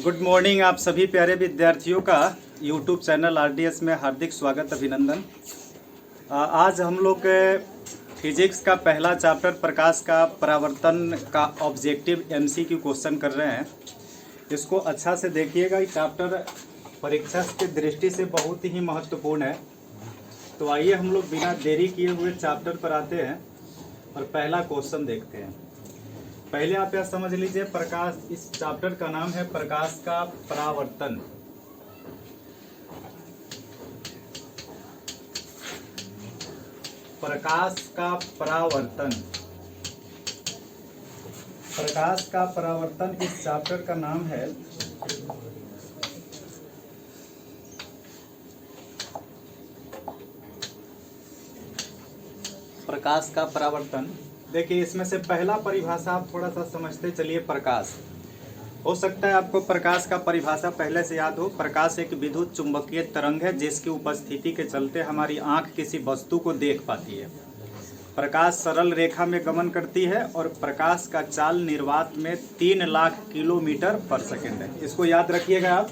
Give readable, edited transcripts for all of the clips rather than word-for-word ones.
Good morning. आप सभी प्यारे विद्यार्थियों का यूट्यूब चैनल आरडीएस में हार्दिक स्वागत अभिनंदन। आज हम लोग फिजिक्स का पहला चैप्टर प्रकाश का परावर्तन का ऑब्जेक्टिव एमसीक्यू क्वेश्चन कर रहे हैं। इसको अच्छा से देखिएगा। ये चैप्टर परीक्षा की दृष्टि से बहुत ही महत्वपूर्ण है। तो आइए हम लोग बिना देरी किए हुए चैप्टर पर आते हैं और पहला क्वेश्चन देखते हैं। पहले आप यह समझ लीजिए, प्रकाश, इस चैप्टर का नाम है प्रकाश का परावर्तन। प्रकाश का परावर्तन, प्रकाश का परावर्तन इस चैप्टर का नाम है। प्रकाश का परावर्तन। देखिए, इसमें से पहला परिभाषा आप थोड़ा सा समझते चलिए। प्रकाश, हो सकता है आपको प्रकाश का परिभाषा पहले से याद हो। प्रकाश एक विद्युत चुंबकीय तरंग है जिसकी उपस्थिति के चलते हमारी आंख किसी वस्तु को देख पाती है। प्रकाश सरल रेखा में गमन करती है और प्रकाश का चाल निर्वात में 3 लाख किलोमीटर पर सेकेंड है। इसको याद रखिएगा आप।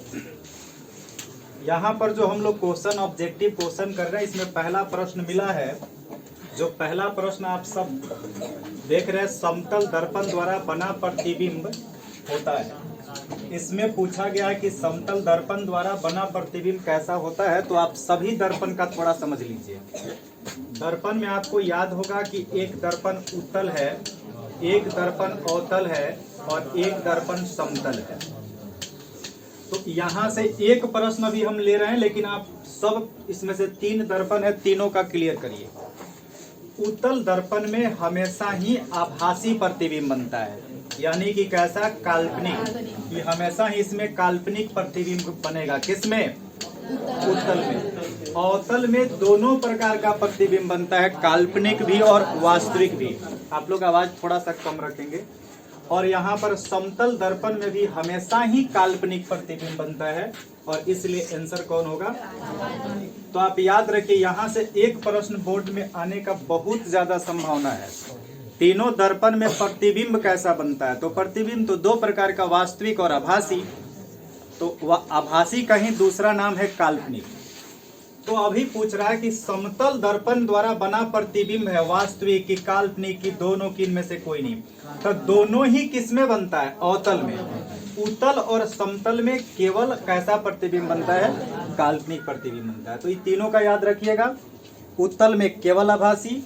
यहाँ पर जो हम लोग क्वेश्चन, ऑब्जेक्टिव क्वेश्चन कर रहे हैं, इसमें पहला प्रश्न मिला है। जो पहला प्रश्न आप सब देख रहे हैं, समतल दर्पण द्वारा बना प्रतिबिंब होता है। इसमें पूछा गया है कि समतल दर्पण द्वारा बना प्रतिबिंब कैसा होता है। तो आप सभी दर्पण का थोड़ा समझ लीजिए। दर्पण में आपको याद होगा कि एक दर्पण उत्तल है, एक दर्पण अवतल है और एक दर्पण समतल है। तो यहाँ से एक प्रश्न भी हम ले रहे हैं, लेकिन आप सब इसमें से 3 दर्पण है, तीनों का क्लियर करिए। उत्तल दर्पण में हमेशा ही आभासी प्रतिबिंब बनता है, यानी कि कैसा? काल्पनिक। कि हमेशा ही इसमें काल्पनिक प्रतिबिंब बनेगा। किसमें? उत्तल में। अवतल में दोनों प्रकार का प्रतिबिंब बनता है, काल्पनिक भी और वास्तविक भी। आप लोग आवाज थोड़ा सा कम रखेंगे। और यहाँ पर समतल दर्पण में भी हमेशा ही काल्पनिक प्रतिबिंब बनता है, और इसलिए आंसर कौन होगा? तो आप याद रखिए, यहाँ से एक प्रश्न बोर्ड में आने का बहुत ज्यादा संभावना है। तीनों दर्पण में प्रतिबिंब कैसा बनता है? तो प्रतिबिंब तो 2 प्रकार का, वास्तविक और आभासी। तो आभासी का ही दूसरा नाम है काल्पनिक। तो अभी पूछ रहा है कि समतल दर्पण द्वारा बना प्रतिबिंब है वास्तविक की काल्पनिक की, दोनों की, इनमें से कोई नहीं। तो दोनों ही किस में बनता है? अवतल में। उत्तल और समतल में केवल कैसा प्रतिबिंब बनता है? काल्पनिक प्रतिबिंब बनता है। तो ये तीनों का याद रखिएगा। उत्तल में केवल आभासी,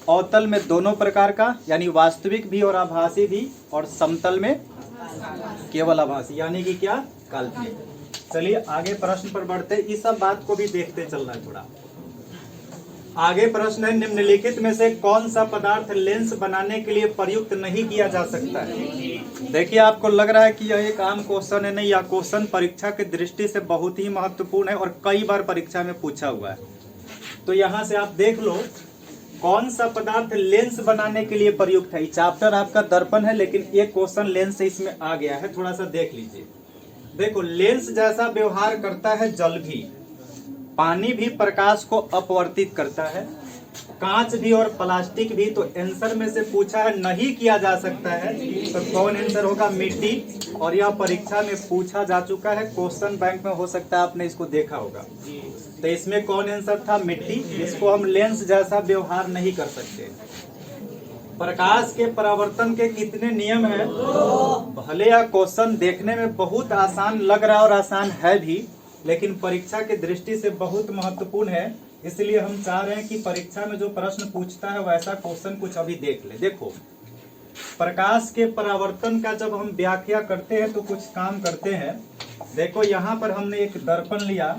अवतल में दोनों प्रकार का, यानी वास्तविक भी और आभासी भी, और समतल में केवल आभासी, यानी कि क्या? काल्पनिक। चलिए आगे प्रश्न पर बढ़ते। इस सब बात को भी देखते चलना है थोड़ा। आगे प्रश्न है, निम्नलिखित में से कौन सा पदार्थ लेंस बनाने के लिए प्रयुक्त नहीं किया जा सकता है? देखिए, आपको लग रहा है कि यह एक आम क्वेश्चन है। नहीं, यह क्वेश्चन परीक्षा की दृष्टि से बहुत ही महत्वपूर्ण है और कई बार परीक्षा में पूछा हुआ है। तो यहाँ से आप देख लो, कौन सा पदार्थ लेंस बनाने के लिए प्रयुक्त है। चैप्टर आपका दर्पण है, लेकिन एक क्वेश्चन लेंस से इसमें आ गया है, थोड़ा सा देख लीजिए। देखो, लेंस जैसा व्यवहार करता है जल भी, पानी भी प्रकाश को अपवर्तित करता है, कांच भी और प्लास्टिक भी। तो आंसर में से पूछा है नहीं किया जा सकता है, तो कौन आंसर होगा? मिट्टी। और यह परीक्षा में पूछा जा चुका है, क्वेश्चन बैंक में हो सकता है आपने इसको देखा होगा। तो इसमें कौन आंसर था? मिट्टी। इसको हम लेंस जैसा व्यवहार नहीं कर सकते। प्रकाश के परावर्तन के कितने नियम हैं? भले यह क्वेश्चन देखने में बहुत आसान लग रहा है और आसान है भी, लेकिन परीक्षा की दृष्टि से बहुत महत्वपूर्ण है। इसलिए हम चाह रहे हैं कि परीक्षा में जो प्रश्न पूछता है वैसा क्वेश्चन कुछ अभी देख ले। देखो, प्रकाश के परावर्तन का जब हम व्याख्या करते हैं तो कुछ काम करते हैं। देखो, यहाँ पर हमने एक दर्पण लिया,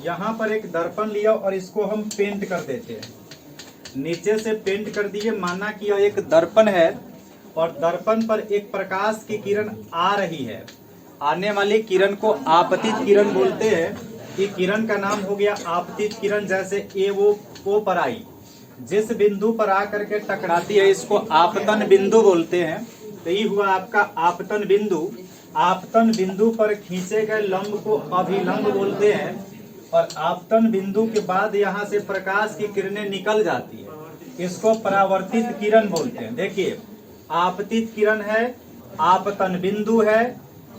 यहाँ पर एक दर्पण लिया और इसको हम पेंट कर देते हैं। नीचे से पेंट कर दिए, माना कि यह एक दर्पण है और दर्पण पर एक प्रकाश की किरण आ रही है। आने वाली किरण को आपतित किरण बोलते हैं। ये किरण का नाम हो गया आपतित किरण। जैसे ए वो पर आई, जिस बिंदु पर आकर के टकराती है, इसको आपतन बिंदु बोलते हैं। तो ये हुआ आपका आपतन बिंदु। आपतन बिंदु पर खींचे गए लंब को अभिलंब बोलते हैं। और आपतन बिंदु के बाद यहाँ से प्रकाश की किरणें निकल जाती है, इसको परावर्तित किरण बोलते हैं। देखिए, आपतित किरण है, आपतन बिंदु है,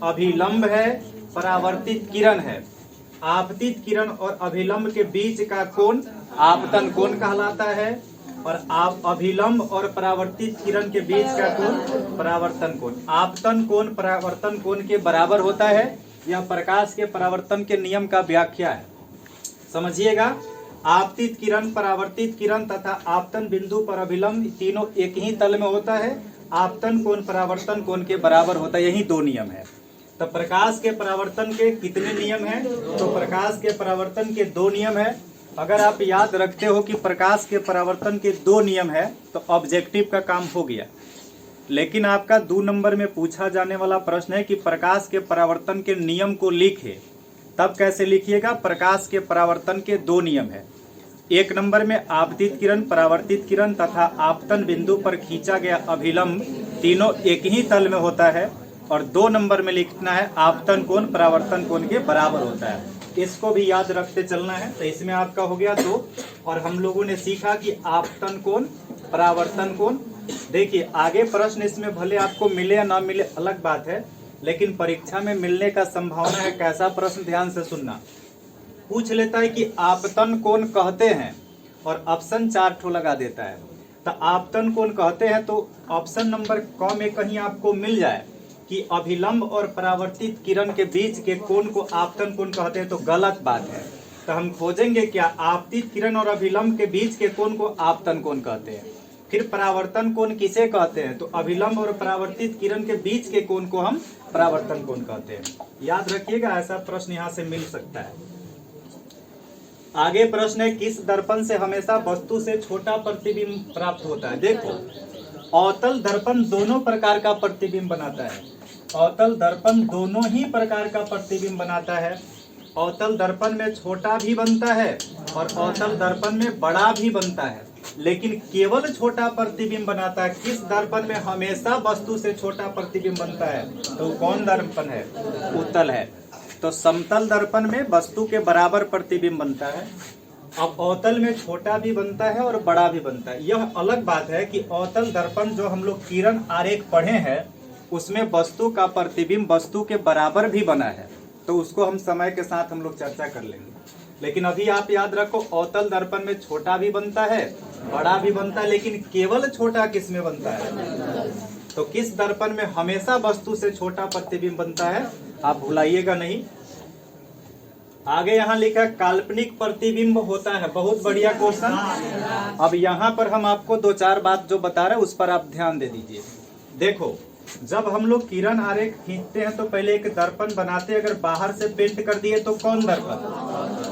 अभिलंब है, परावर्तित किरण है। आपतित किरण और अभिलंब के बीच का कोण आपतन कोण कहलाता है, और आप अभिलंब और परावर्तित किरण के बीच का कोण परावर्तन कोण। आपतन कोण परावर्तन कोण के बराबर होता है। यह प्रकाश के परावर्तन के नियम का व्याख्या है, समझिएगा। आपतित किरण, परावर्तित किरण तथा आपतन बिंदु पर अभिलंब तीनों एक ही तल में होता है। आपतन कोण परावर्तन कोण के बराबर होता है, यही दो नियम है। तो प्रकाश के परावर्तन के कितने नियम हैं? तो प्रकाश के परावर्तन के दो नियम है। अगर आप याद रखते हो कि प्रकाश के परावर्तन के दो नियम है तो ऑब्जेक्टिव का काम हो गया। लेकिन आपका 2 नंबर में पूछा जाने वाला प्रश्न है कि प्रकाश के परावर्तन के नियम को लिखे, तब कैसे लिखिएगा? प्रकाश के परावर्तन के दो नियम है। 1 नंबर में आपतित किरण, परावर्तित किरण तथा आपतन बिंदु पर खींचा गया अभिलंब तीनों एक ही तल में होता है, और 2 नंबर में लिखना है आपतन कोण परावर्तन कोण के बराबर होता है। इसको भी याद रखते चलना है। तो इसमें आपका हो गया 2, और हम लोगों ने सीखा कि आपतन कोण परावर्तन कोण। देखिए आगे प्रश्न इसमें भले आपको मिले या ना मिले अलग बात है, लेकिन परीक्षा में मिलने का संभावना है। कैसा प्रश्न, ध्यान से सुनना। पूछ लेता है कि आपतन कोण कहते हैं, और ऑप्शन 4 ठो लगा देता है। तो आपतन कोण कहते हैं तो ऑप्शन नंबर क में कहीं आपको मिल जाए कि अभिलंब और परावर्तित किरण के बीच के कोण को आपतन कोण कहते हैं, तो गलत बात है। तो हम खोजेंगे क्या? आपतित किरण और अभिलंब के बीच के कोण को आपतन कोण कहते हैं। फिर परावर्तन कोण किसे कहते हैं? तो अभिलंब और परावर्तित किरण के बीच के कोण को हम परावर्तन कोण कहते हैं। याद रखिएगा, ऐसा प्रश्न यहाँ से मिल सकता है। आगे प्रश्न है, किस दर्पण से हमेशा वस्तु से छोटा प्रतिबिंब प्राप्त होता है? देखो, अवतल दर्पण दोनों प्रकार का प्रतिबिंब बनाता है। अवतल दर्पण दोनों ही प्रकार का प्रतिबिंब बनाता है। अवतल दर्पण में छोटा भी बनता है और अवतल दर्पण में बड़ा भी बनता है, लेकिन केवल छोटा प्रतिबिंब बनाता है। किस दर्पण में हमेशा वस्तु से छोटा प्रतिबिंब बनता है? तो कौन दर्पण है? उत्तल है। तो समतल दर्पण में वस्तु के बराबर प्रतिबिंब बनता है। अब अवतल में छोटा भी बनता है और बड़ा भी बनता है। यह अलग बात है कि अवतल दर्पण जो हम लोग किरण आरेख पढ़े हैं उसमें वस्तु का प्रतिबिंब वस्तु के बराबर भी बना है, तो उसको हम समय के साथ हम लोग चर्चा कर लेंगे। लेकिन अभी आप याद रखो, अवतल दर्पण में छोटा भी बनता है, बड़ा भी बनता है, लेकिन केवल छोटा किस में बनता है? तो किस दर्पण में हमेशा वस्तु से छोटा प्रतिबिंब बनता है? आप भुलाइएगा नहीं। आगे यहाँ लिखा है काल्पनिक प्रतिबिंब होता है। बहुत बढ़िया क्वेश्चन। अब यहाँ पर हम आपको 2-4 बात जो बता रहे हैं उस पर आप ध्यान दे दीजिए। देखो, जब हम लोग किरण आरेख खींचते हैं तो पहले एक दर्पण बनाते हैं। अगर बाहर से पेंट कर दिए तो कौन दर्पण?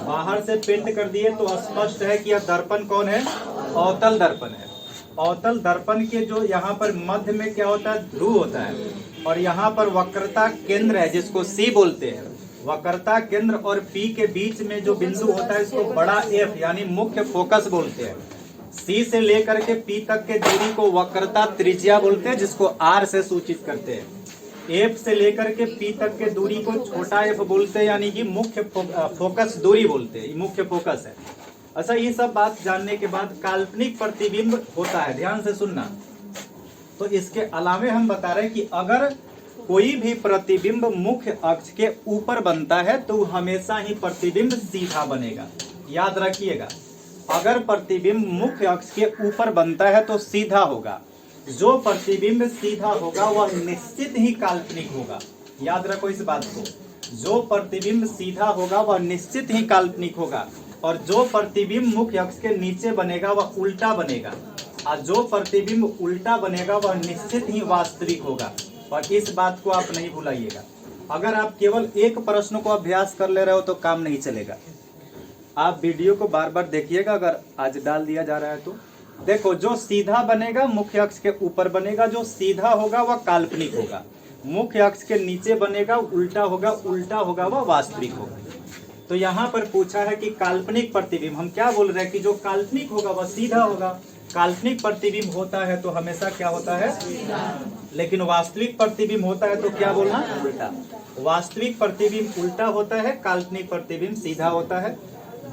बाहर से पेंट कर दिए तो स्पष्ट है कि यह दर्पण कौन है? अवतल दर्पण है। अवतल दर्पण के जो यहाँ पर मध्य में क्या होता है? ध्रुव होता है, और यहाँ पर वक्रता केंद्र है जिसको सी बोलते हैं। वक्रता केंद्र और पी के बीच में जो बिंदु होता है इसको बड़ा एफ यानी मुख्य फोकस बोलते हैं। सी से लेकर के पी तक के दूरी को वक्रता त्रिज्या बोलते हैं, जिसको आर से सूचित करते हैं। एफ से लेकर के पी तक के दूरी को छोटा एफ बोलते हैं, यानी कि मुख्य फोकस दूरी बोलते हैं, मुख्य फोकस है। अच्छा, ये सब बात जानने के बाद काल्पनिक प्रतिबिंब होता है, ध्यान से सुनना। तो इसके अलावे हम बता रहे हैं कि अगर कोई भी प्रतिबिंब मुख्य अक्ष के ऊपर बनता है तो हमेशा ही प्रतिबिंब सीधा बनेगा। याद रखिएगा, अगर प्रतिबिंब मुख्य अक्ष के ऊपर बनता है तो सीधा होगा। जो प्रतिबिंब सीधा होगा वह निश्चित ही काल्पनिक होगा। याद रखो इस बात को, जो प्रतिबिंब सीधा होगा वह निश्चित ही काल्पनिक होगा, और जो प्रतिबिंब मुख्य अक्ष के नीचे बनेगा वह उल्टा बनेगा, और जो प्रतिबिंब उल्टा बनेगा वह निश्चित ही वास्तविक होगा। और इस बात को आप नहीं भुलाइएगा। अगर आप केवल एक प्रश्न को अभ्यास कर ले रहे हो तो काम नहीं चलेगा। आप वीडियो को बार बार देखिएगा। अगर आज डाल दिया जा रहा है तो देखो, जो सीधा बनेगा मुख्य अक्ष के ऊपर बनेगा, जो सीधा होगा वह काल्पनिक होगा। मुख्य अक्ष के नीचे बनेगा उल्टा होगा वह वास्तविक होगा। तो यहाँ पर पूछा है कि काल्पनिक प्रतिबिंब, हम क्या बोल रहे हैं कि जो काल्पनिक होगा वह सीधा होगा। काल्पनिक प्रतिबिंब होता है तो हमेशा क्या होता है? लेकिन वास्तविक प्रतिबिंब होता है तो क्या बोलना? उल्टा। वास्तविक प्रतिबिंब उल्टा होता है, काल्पनिक प्रतिबिंब सीधा होता है।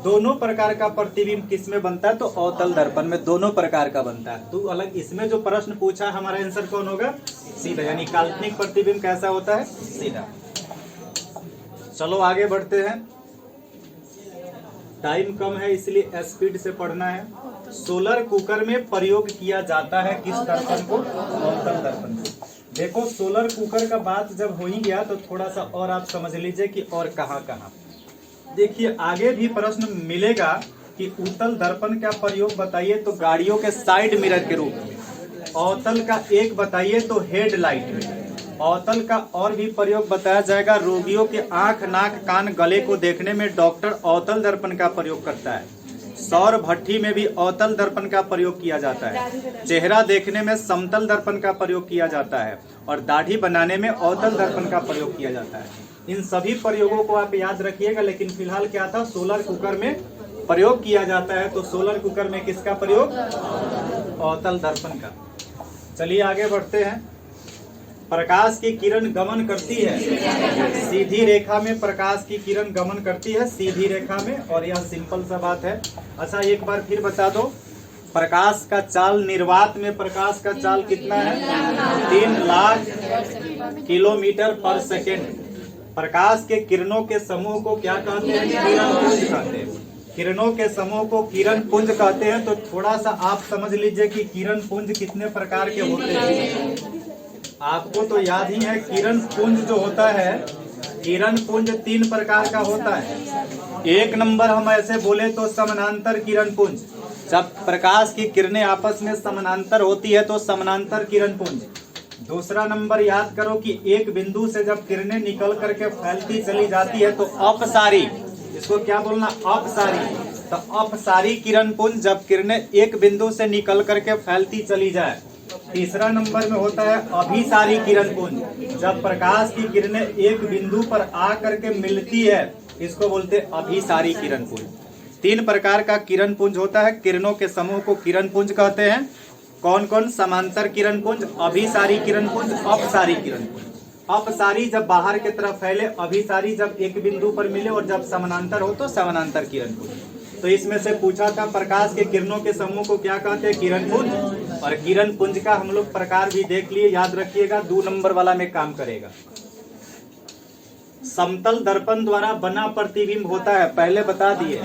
दोनों प्रकार का प्रतिबिंब किस में बनता है? तो अवतल दर्पण में दोनों प्रकार का बनता है। तो अलग इसमें जो प्रश्न पूछा है हमारा आंसर कौन होगा? सीधा, यानी काल्पनिक प्रतिबिंब कैसा होता है? सीधा। चलो आगे बढ़ते हैं, टाइम कम है इसलिए स्पीड से पढ़ना है। सोलर कुकर में प्रयोग किया जाता है किस दर्पण को? अवतल दर्पण को। देखो सोलर कुकर का बात जब हो ही गया तो थोड़ा सा और आप समझ लीजिए कि और कहाँ कहाँ। देखिए आगे भी प्रश्न मिलेगा कि उत्तल दर्पण का प्रयोग बताइए तो गाड़ियों के साइड मिरर के रूप में, अवतल का एक बताइए तो हेडलाइट में, अवतल का और भी प्रयोग बताया जाएगा रोगियों के आंख, नाक, कान, गले को देखने में डॉक्टर अवतल दर्पण का प्रयोग करता है। सौर भट्ठी में भी अवतल दर्पण का प्रयोग किया जाता है। चेहरा देखने में समतल दर्पण का प्रयोग किया जाता है और दाढ़ी बनाने में अवतल दर्पण का प्रयोग किया जाता है। इन सभी प्रयोगों को आप याद रखिएगा, लेकिन फिलहाल क्या था? सोलर कुकर में प्रयोग किया जाता है। तो सोलर कुकर में किसका प्रयोग? अवतल दर्पण का। चलिए आगे बढ़ते हैं। प्रकाश की किरण गमन करती है सीधी रेखा में, प्रकाश की किरण गमन करती है सीधी रेखा में, और यह सिंपल सा बात है। अच्छा एक बार फिर बता दो, प्रकाश का चाल निर्वात में प्रकाश का चाल कितना है? 3 लाख किलोमीटर पर सेकेंड। प्रकाश के किरणों के समूह को क्या कहते हैं? किरण पुंज कहते हैं। किरणों के समूह को किरण पुंज कहते हैं। तो थोड़ा सा आप समझ लीजिए कि किरण पुंज कितने प्रकार के होते हैं। आपको तो याद ही है, किरण पुंज जो होता है, किरण पुंज 3 प्रकार का होता है। एक नंबर हम ऐसे बोले तो समानांतर किरण पुंज, जब प्रकाश की किरणें आपस में समानांतर होती है तो समानांतर किरण पुंज। दूसरा नंबर याद करो कि एक बिंदु से जब किरणें निकल करके फैलती चली जाती है तो अपसारी, इसको क्या बोलना? अपसारी। तो अपसारी किरण पुंज, जब किरणें एक बिंदु से निकल करके फैलती चली जाए। तीसरा नंबर में होता है अभिसारी किरण पुंज, जब प्रकाश की किरणें एक बिंदु पर आ करके मिलती है, इसको बोलते हैं अभिसारी किरण पुंज। 3 प्रकार का किरण पुंज होता है। किरणों के समूह को किरण पुंज कहते हैं। कौन कौन? समांतर किरण पुंज, अभिसारी किरण पुंज, अपसारी किरण पुंज। अपसारी जब बाहर की तरफ फैले, अभिसारी जब एक बिंदु पर मिले, और जब समानांतर हो तो समानांतर किरण पुंज। तो इसमें से पूछा था प्रकाश के किरणों के समूह को क्या कहते हैं? किरण पुंज। और किरण पुंज का हम लोग प्रकार भी देख लिए, याद रखिएगा, 2 नंबर वाला में काम करेगा। समतल दर्पण द्वारा बना प्रतिबिंब होता है, पहले बता दिए।